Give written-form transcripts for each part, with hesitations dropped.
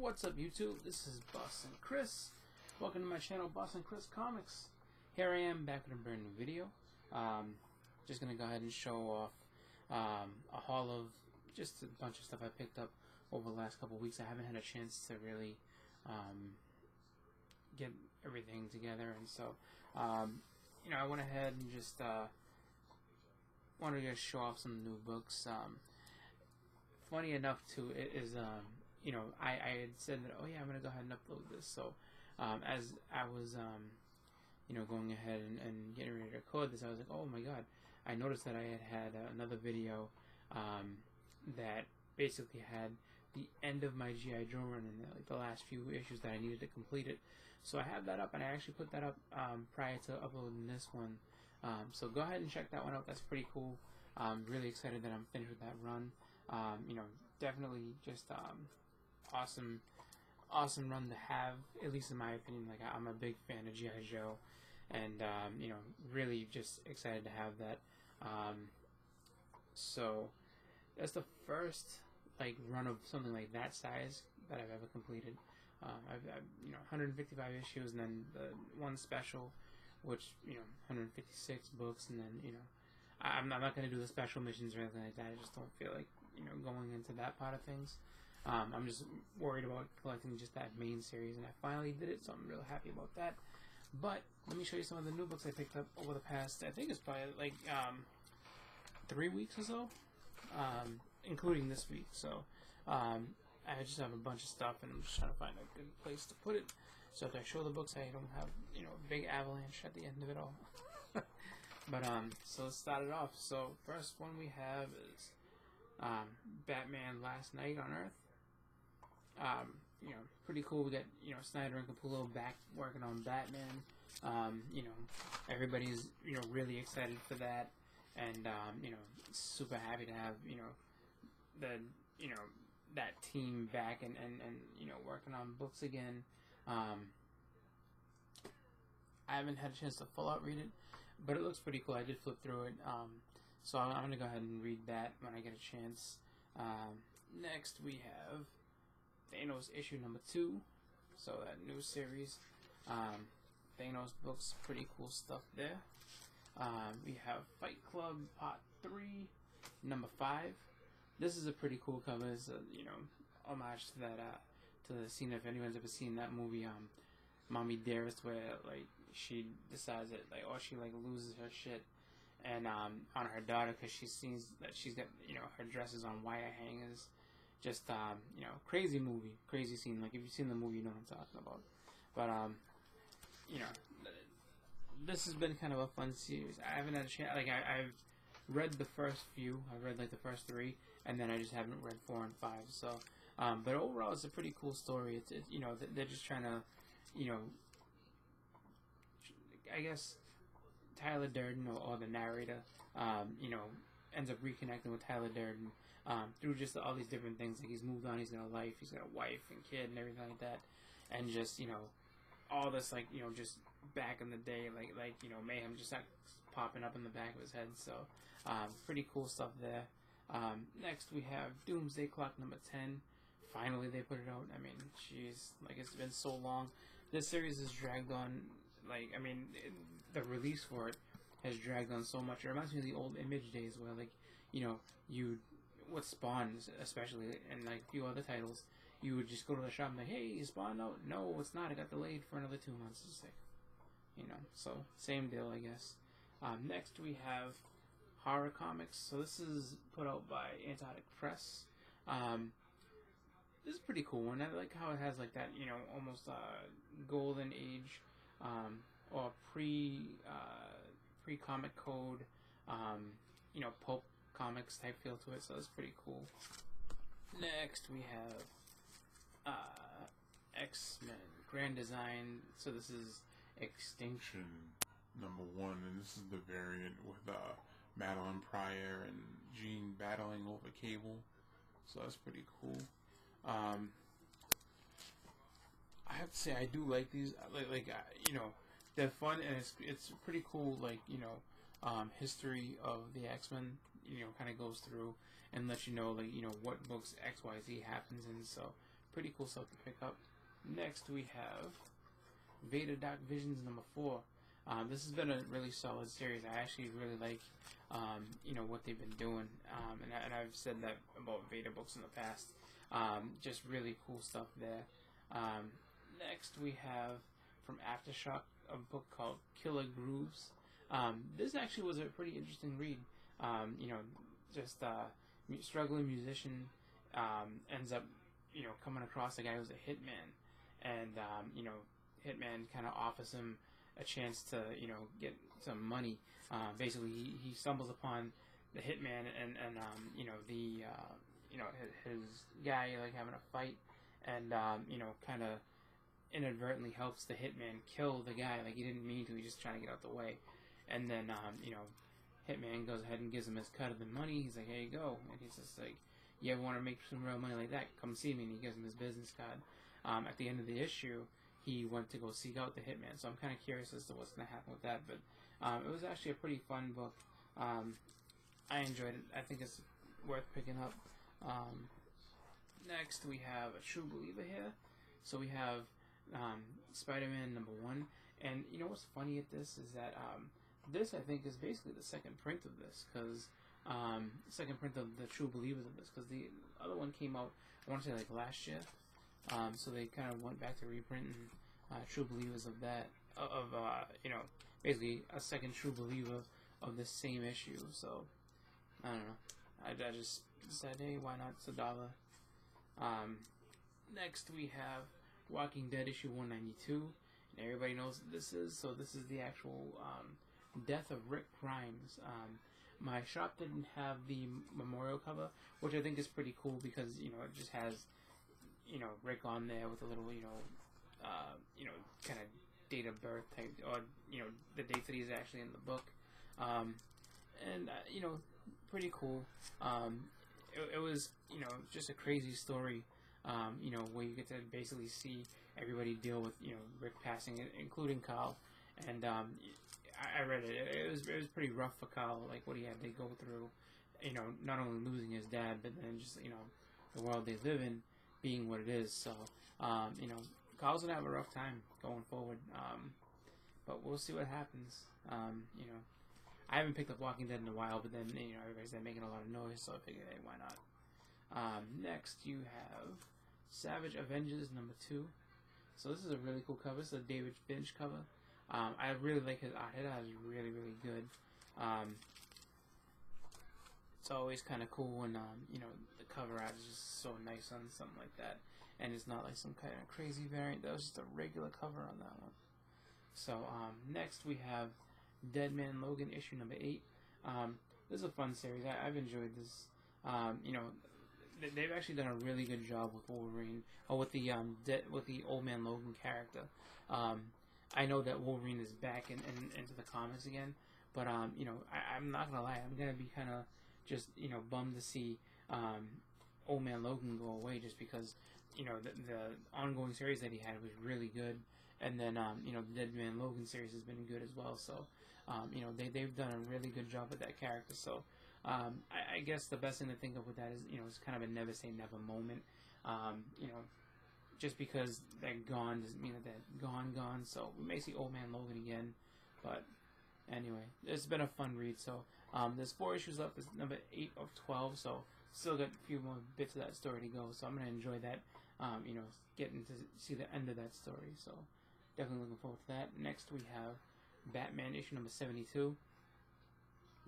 What's up, YouTube? This is Boston Chris. Welcome to my channel, Boston Chris Comics. Here I am back with a brand new video. Just gonna go ahead and show off a haul of just a bunch of stuff I picked up over the last couple of weeks. I haven't had a chance to really get everything together, and so I went ahead and just wanted to show off some new books. Funny enough, too, it is I had said that, oh yeah, I'm gonna go ahead and upload this. So as I was going ahead and getting ready to record this, I was like, oh my god, I noticed that I had another video that basically had the end of my G.I. Joe run and like the last few issues that I needed to complete it. So I have that up, and I actually put that up prior to uploading this one. So go ahead and check that one out. That's pretty cool. I'm really excited that I'm finished with that run. Definitely just awesome run to have, at least in my opinion. Like, I'm a big fan of G.I. Joe, and really just excited to have that. So that's the first run of something like that size that I've ever completed. I've 155 issues, and then the one special, which 156 books, and then I'm not going to do the special missions or anything like that. I just don't feel like going into that part of things. I'm just worried about collecting just that main series, and I finally did it, so I'm real happy about that. But let me show you some of the new books I picked up over the past, I think it's probably 3 weeks or so, including this week. So I just have a bunch of stuff, and I'm just trying to find a good place to put it, so if I show the books, I don't have a big avalanche at the end of it all. But so let's start it off. So first one we have is Batman Last Night on Earth. Pretty cool. We got Snyder and Capullo back working on Batman. Everybody's really excited for that, and super happy to have that team back and working on books again. I haven't had a chance to full out read it, but it looks pretty cool. I did flip through it, so I'm gonna go ahead and read that when I get a chance. Next we have Thanos issue number 2, so that new series. Thanos books, pretty cool stuff there. We have Fight Club Part 3, number 5. This is a pretty cool cover. It's a homage to that to the scene, if anyone's ever seen that movie, Mommy Dearest, where she decides that she loses her shit and on her daughter because she sees that she's got her dresses on wire hangers. Just crazy movie, crazy scene. Like, if you've seen the movie, you know what I'm talking about. But this has been kind of a fun series. I haven't had a chance. I've read the first few. I've read the first 3, and then I just haven't read 4 and 5. So, but overall, it's a pretty cool story. It's they're just trying to I guess Tyler Durden, or the narrator, ends up reconnecting with Tyler Durden through just all these different things. Like, he's moved on, he's got a life, he's got a wife and kid and everything like that, and just all this just back in the day, mayhem just popping up in the back of his head. So pretty cool stuff there. Next we have Doomsday Clock number 10. Finally they put it out. I mean, jeez, it's been so long. This series has dragged on. The release for it has dragged on so much. It reminds me of the old Image days where, with Spawn especially, and a few other titles, you would just go to the shop and hey, is Spawn out? No, it's not. It got delayed for another 2 months. It's so same deal, I guess. Next we have Horror Comics. So this is put out by Antarctic Press. This is a pretty cool one. I like how it has that almost golden age or pre-comic code pulp comics type feel to it, so that's pretty cool. Next we have X-Men Grand Design. So this is Extinction number 1, and this is the variant with Madeline Pryor and Jean battling over Cable, so that's pretty cool. I have to say, I do like these. They're fun, and it's pretty cool. History of the X-Men, kind of goes through and lets you know, what books XYZ happens in. So pretty cool stuff to pick up. Next we have Vader Dark Visions #4. This has been a really solid series. I actually really like, what they've been doing, and I've said that about Vader books in the past. Just really cool stuff there. Next we have from Aftershock a book called Killer Grooves. This actually was a pretty interesting read. Struggling musician ends up, coming across a guy who's a hitman, and hitman kind of offers him a chance to, get some money. Basically, he stumbles upon the hitman and his guy like having a fight, and kind of inadvertently helps the hitman kill the guy. Like he didn't mean to. He's just trying to get out the way, and then hitman goes ahead and gives him his cut of the money. He's like, "Here you go," and he's just like, "You ever want to make some real money like that? Come see me." And he gives him his business card. At the end of the issue, he went to go seek out the hitman. So I'm kind of curious as to what's going to happen with that. But it was actually a pretty fun book. I enjoyed it. I think it's worth picking up. Next, we have a True Believer here. So we have Spider-Man #1. And you know what's funny at this is that this, I think, is basically the second print of this. Because second print of the True Believers of this. Because the other one came out, I want to say, like last year. So they kind of went back to reprinting True Believers of that, basically a second True Believer of the same issue. So, I don't know. I just decided, hey, why not? It's $1. Next we have Walking Dead issue 192. And everybody knows what this is. So this is the actual death of Rick Grimes. My shop didn't have the memorial cover, which I think is pretty cool because, it just has Rick on there with a little, kind of date of birth type, or, the dates that he's actually in the book. Pretty cool. It was, just a crazy story, where you get to basically see everybody deal with, Rick passing, including Carl. And, I read it. It was pretty rough for Carl, like what he had to go through, not only losing his dad, but then just, the world they live in being what it is. So, Carl's gonna have a rough time going forward. But we'll see what happens. I haven't picked up Walking Dead in a while, but then, everybody's there making a lot of noise, so I figured, hey, why not? Next, you have Savage Avengers #2. So this is a really cool cover. It's a David Finch cover. I really like his art. His art is really, really good. It's always kind of cool when, the cover art is just so nice on something like that. And it's not like some kind of crazy variant. That was just a regular cover on that one. So, next we have Dead Man Logan issue #8. This is a fun series. I've enjoyed this. They've actually done a really good job with Wolverine, or with the Old Man Logan character. I know that Wolverine is back into the comics again, but I'm not gonna lie, I'm gonna be kind of just bummed to see Old Man Logan go away, just because the ongoing series that he had was really good, and then the Dead Man Logan series has been good as well. So they've done a really good job with that character. So I guess the best thing to think of with that is it's kind of a never say never moment. Just because they're gone doesn't mean that they're gone. So we may see Old Man Logan again, but anyway, it's been a fun read. So there's 4 issues left. It's #8 of 12. So still got a few more bits of that story to go. So I'm gonna enjoy that. Getting to see the end of that story. So definitely looking forward to that. Next we have Batman issue #72.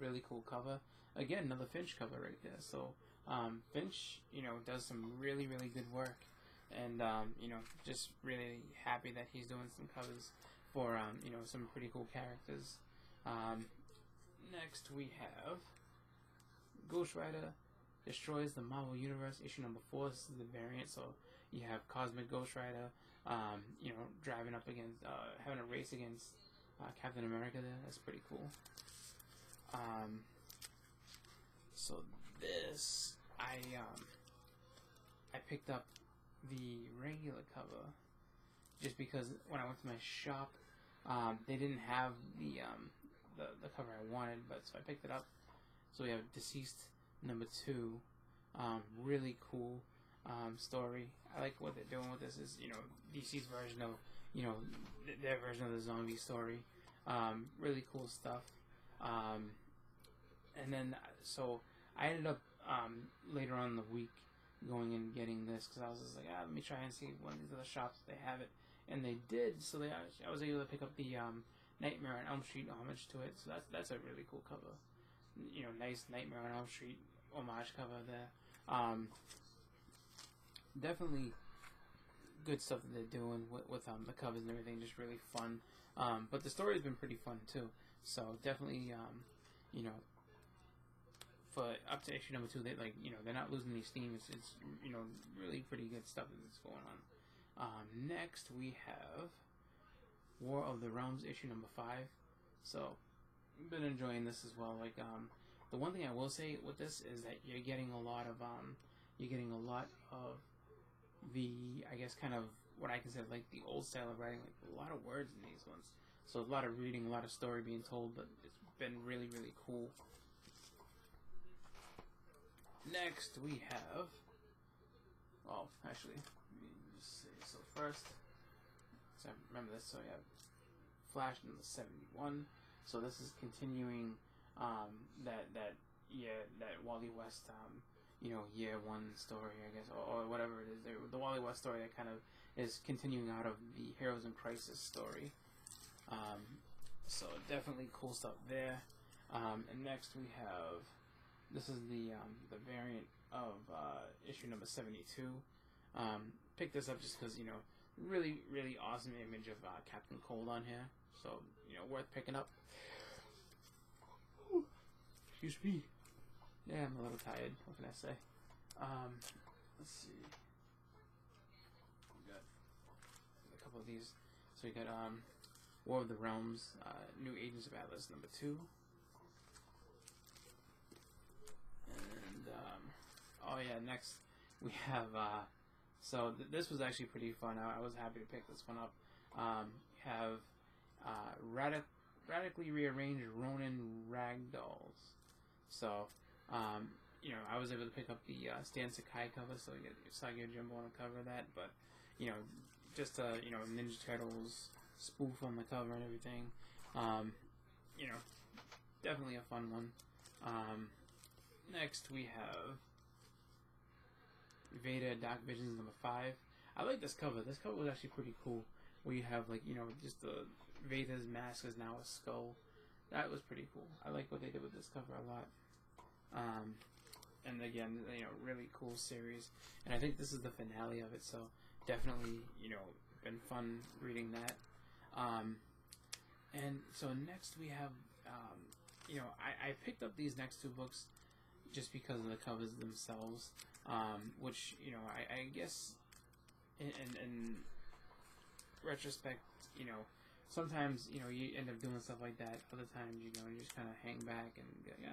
Really cool cover. Again, another Finch cover right there. So Finch, does some really, really good work. And, just really happy that he's doing some covers for, some pretty cool characters. Next we have Ghost Rider Destroys the Marvel Universe issue #4. This is the variant, so you have Cosmic Ghost Rider, driving up against, having a race against Captain America there. That's pretty cool. So this, I picked up the regular cover just because when I went to my shop, they didn't have the cover I wanted, but so I picked it up. So we have Deceased #2, really cool. story. I like what they're doing with this. Is DC's version of their version of the zombie story. Really cool stuff. And then so I ended up later on in the week going and getting this because I was just like, let me try and see one of these other shops if they have it, and they did. So I was able to pick up the Nightmare on Elm Street homage to it. So that's a really cool cover. Nice Nightmare on Elm Street homage cover there. Definitely good stuff that they're doing with the covers and everything. Just really fun. But the story has been pretty fun too. So definitely, for up to issue number 2, they're not losing any steam. It's really pretty good stuff that's going on. Next we have War of the Realms issue number 5. So been enjoying this as well. The one thing I will say with this is that you're getting a lot of the, I guess, kind of what I consider like the old style of writing, like a lot of words in these ones. So a lot of reading, a lot of story being told, but it's been really, really cool. Next we have, well, actually, let me just say, so first, so I remember this, so we have Flash in the 71, so this is continuing that Wally West, year 1 story, I guess, or whatever it is, the Wally West story that kind of is continuing out of the Heroes in Crisis story. So definitely cool stuff there. And next we have, this is the variant of issue number 72. Picked this up just because, really, really awesome image of Captain Cold on here. So, worth picking up. Excuse me. Yeah, I'm a little tired. What can I say? Let's see. We got a couple of these. So we got War of the Realms, New Agents of Atlas number 2. And oh yeah, next we have so this was actually pretty fun. I was happy to pick this one up. We have radically rearranged Ronin Ragdolls. So I was able to pick up the Stan Sakai cover, so you get Saga Jumbo on the cover of that, but just Ninja Turtles spoof on the cover and everything. Definitely a fun one. Next we have Veda Dark Visions number 5. I like this cover. This cover was actually pretty cool. Where you have just the Veda's mask is now a skull. That was pretty cool. I like what they did with this cover a lot. And again, really cool series. And I think this is the finale of it, so definitely, been fun reading that. And so next we have, I picked up these next 2 books just because of the covers themselves, which, I guess in retrospect, sometimes, you end up doing stuff like that. Other times, you just kind of hang back and be like,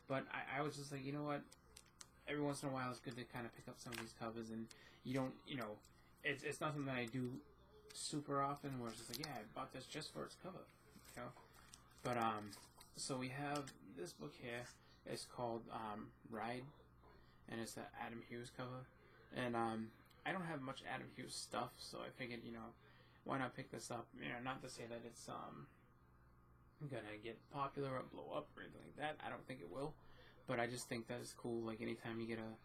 But I was just like, you know what? Every once in a while, it's good to kind of pick up some of these covers, and you don't, it's not something that I do super often, where it's just like, yeah, I bought this just for its cover, But so we have this book here. It's called Ride, and it's the Adam Hughes cover. And I don't have much Adam Hughes stuff, so I figured, why not pick this up? Not to say that it's gonna get popular or blow up or anything like that. I don't think it will, but I just think that it's cool. Like anytime you get a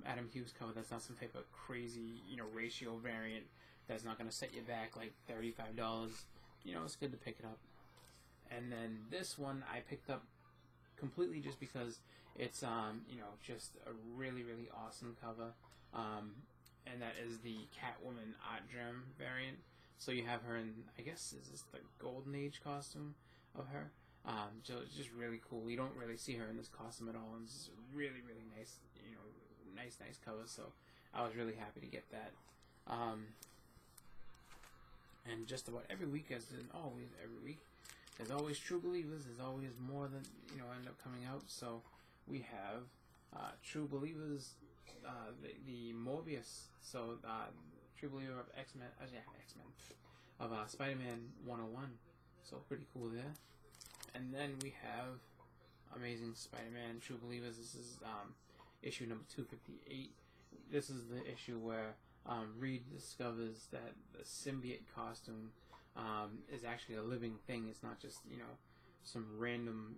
Adam Hughes cover that's not some type of crazy ratio variant that's not gonna set you back like $35, it's good to pick it up. And then this one I picked up completely just because it's just a really, really awesome cover, and that is the Catwoman Art Gem variant. So you have her in, I guess, is this the Golden Age costume of her? So it's just really cool. You don't really see her in this costume at all, and it's just really, really nice, nice cover. So I was really happy to get that. And just about every week, as in always every week, there's always True Believers. There's always more than end up coming out. So we have True Believers, the Morbius. So True Believer of X-Men, of Spider-Man 101. So pretty cool there. And then we have Amazing Spider-Man True Believers. This is issue number 258, this is the issue where Reed discovers that the symbiote costume is actually a living thing. It's not just, some random,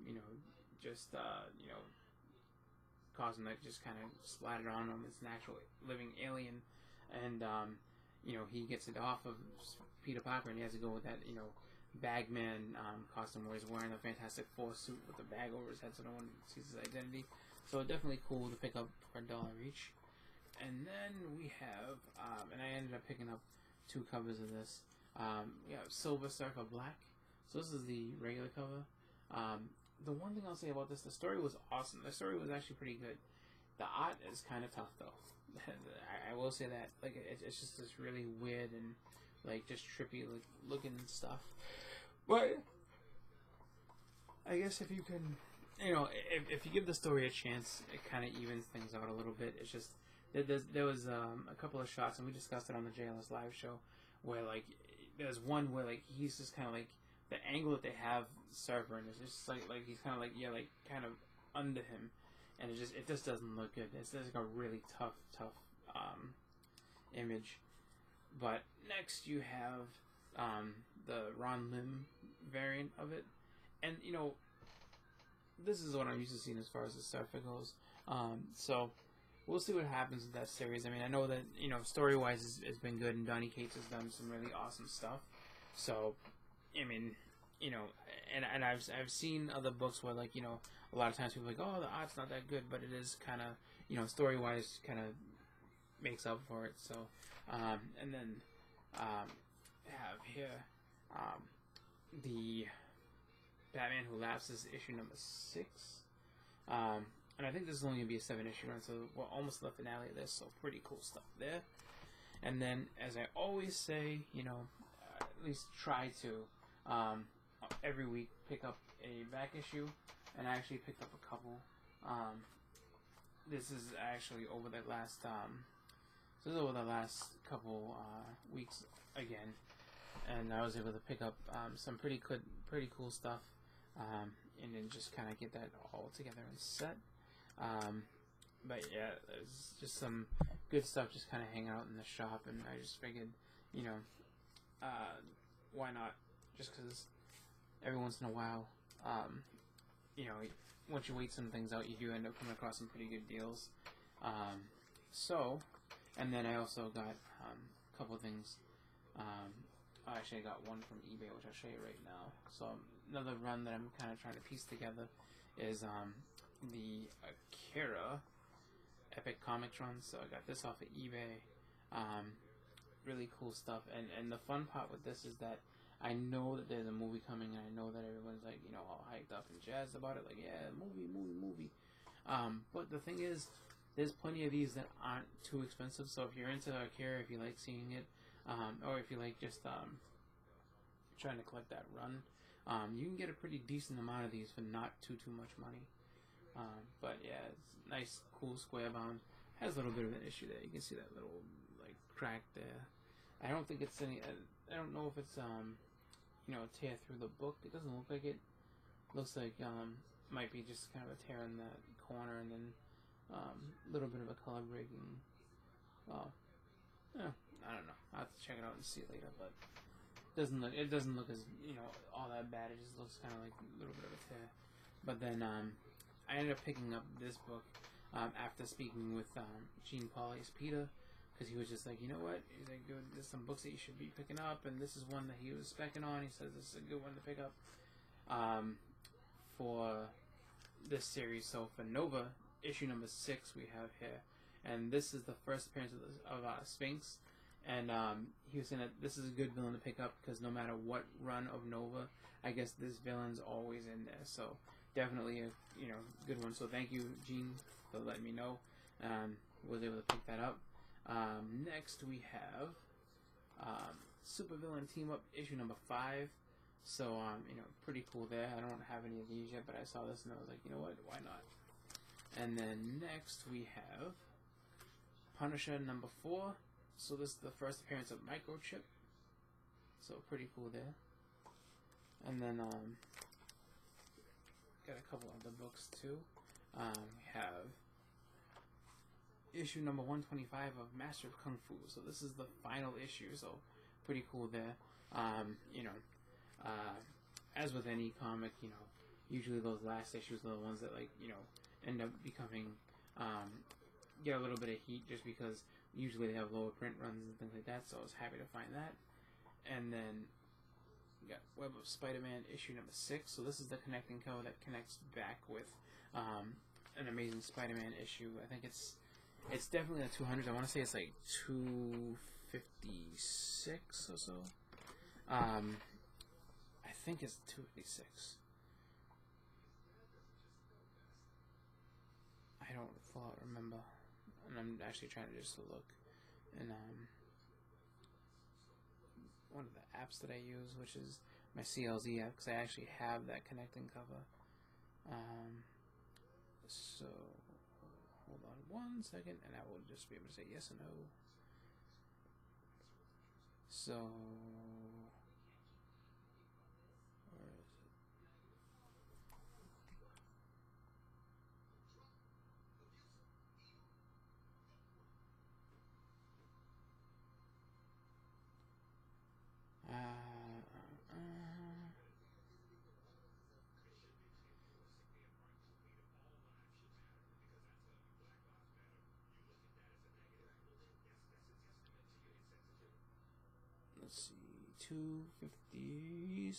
just, costume that just kind of slatted on him. It's an actual living alien. And, he gets it off of Peter Parker, and he has to go with that, Bagman costume where he's wearing a Fantastic Four suit with a bag over his head so no one sees his identity. So definitely cool to pick up for $1 each. And then we have, and I ended up picking up 2 covers of this. We have Silver Surfer Black. So this is the regular cover. The one thing I'll say about this, the story was awesome. The story was actually pretty good. The art is kind of tough though. I will say that. Like, it's just this really weird and like just trippy looking stuff. But I guess if you can, if you give the story a chance, it kind of evens things out a little bit. It's just there was a couple of shots, and we discussed it on the JLS live show, where like there's one where like he's just kind of like the angle that they have Surfer, and it's just like he's kind of like kind of under him, and it just doesn't look good. It's like a really tough image. But next you have the Ron Lim variant of it, and this is what I'm used to seeing as far as the Surfer goes. So we'll see what happens with that series. I mean, I know that story-wise it's been good, and Donny Cates has done some really awesome stuff. So, I mean, and I've seen other books where like a lot of times people are like, oh, the art's not that good, but it is kind of story-wise kind of makes up for it. So, and then have here the Batman Who Laughs is issue number 6. And I think this is only going to be a 7-issue run, so we're almost to the finale of this, so pretty cool stuff there. And then, as I always say, at least try to, every week, pick up a back issue, and I actually picked up a couple. This is actually over the last, couple weeks again, and I was able to pick up some pretty cool stuff, and then just kind of get that all together and set. But yeah, there's just some good stuff just kind of hanging out in the shop, and I just figured, why not? Just because every once in a while, once you wait some things out, you do end up coming across some pretty good deals. And then I also got a couple of things. Actually, I got one from eBay, which I'll show you right now. So another run that I'm kind of trying to piece together is the Akira Epic Comics run. So I got this off of eBay. Really cool stuff. And the fun part with this is that I know that there's a movie coming, and I know that everyone's like, all hyped up and jazzed about it. Like, yeah, movie. But the thing is, there's plenty of these that aren't too expensive. So if you're into Akira, if you like seeing it, or if you like just trying to collect that run, you can get a pretty decent amount of these for not too much money. But yeah, it's nice, cool, square bound. Has a little bit of an issue there. You can see that little like crack there. I don't think it's any. I don't know if it's tear through the book. It doesn't look like it. Looks like might be just kind of a tear in that corner, and then a little bit of a color breaking. Well, yeah, I don't know. I'll have to check it out and see it later, but it doesn't look as all that bad. It just looks kind of like a little bit of a tear. But then I ended up picking up this book after speaking with Gene Paul Peter, because he was just like, you know what? He's like, there's some books that you should be picking up, and this is one that he was specking on. He says this is a good one to pick up for this series. So for Nova, issue number 6 we have here, and this is the first appearance of Sphinx, and he was saying that this is a good villain to pick up because no matter what run of Nova, I guess this villain's always in there. So definitely a good one. So thank you, Gene, for letting me know. Was able to pick that up. Next we have Supervillain Team Up issue number 5. So pretty cool there. I don't have any of these yet, but I saw this and I was like, you know what? Why not? And then next we have Punisher number 4. So this is the first appearance of Microchip. So pretty cool there. And then got a couple other books too. We have issue number 125 of Master of Kung Fu. So this is the final issue, so pretty cool there. You know, as with any comic, you know, usually those last issues are the ones that, like, you know, end up becoming, get a little bit of heat just because usually they have lower print runs and things like that, so I was happy to find that. And then we got Web of Spider-Man issue number 6, so this is the connecting cover that connects back with an Amazing Spider-Man issue. I think it's definitely the 200s. I want to say it's like 256 or so. I think it's 256. I don't full remember, and I'm actually trying to just look. And one of the apps that I use, which is my CLZ app, because I actually have that connecting cover. So hold on 1 second, and I will just be able to say yes or no. So where is it? Let's see, 250s.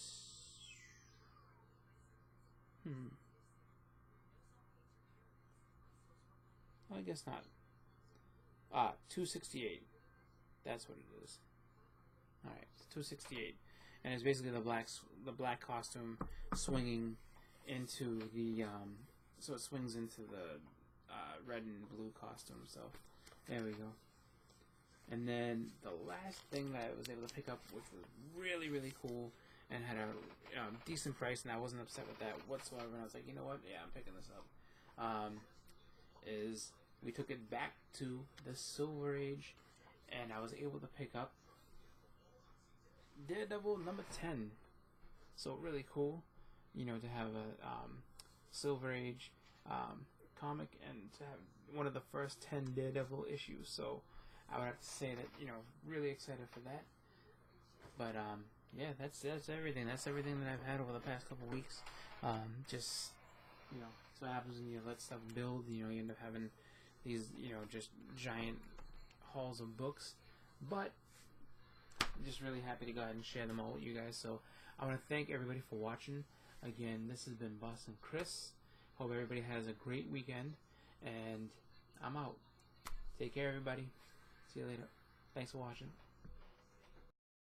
I guess not. 268. That's what it is. Alright, 268. And it's basically the black costume swinging into the, so it swings into the red and blue costume, so there we go. And then the last thing that I was able to pick up, which was really, really cool, and had a decent price, and I wasn't upset with that whatsoever, and I was like, you know what, yeah, I'm picking this up, is we took it back to the Silver Age, and I was able to pick up Daredevil number 10. So really cool, you know, to have a Silver Age comic, and to have one of the first 10 Daredevil issues, so I would have to say that, you know, really excited for that. But yeah, that's everything. That's everything that I've had over the past couple weeks. Just, you know, so what happens when you let stuff build, you know, you end up having these, you know, just giant hauls of books. But I'm just really happy to go ahead and share them all with you guys. So I want to thank everybody for watching. Again, this has been Boston Chris. Hope everybody has a great weekend, and I'm out. Take care, everybody. See you later. Thanks for watching.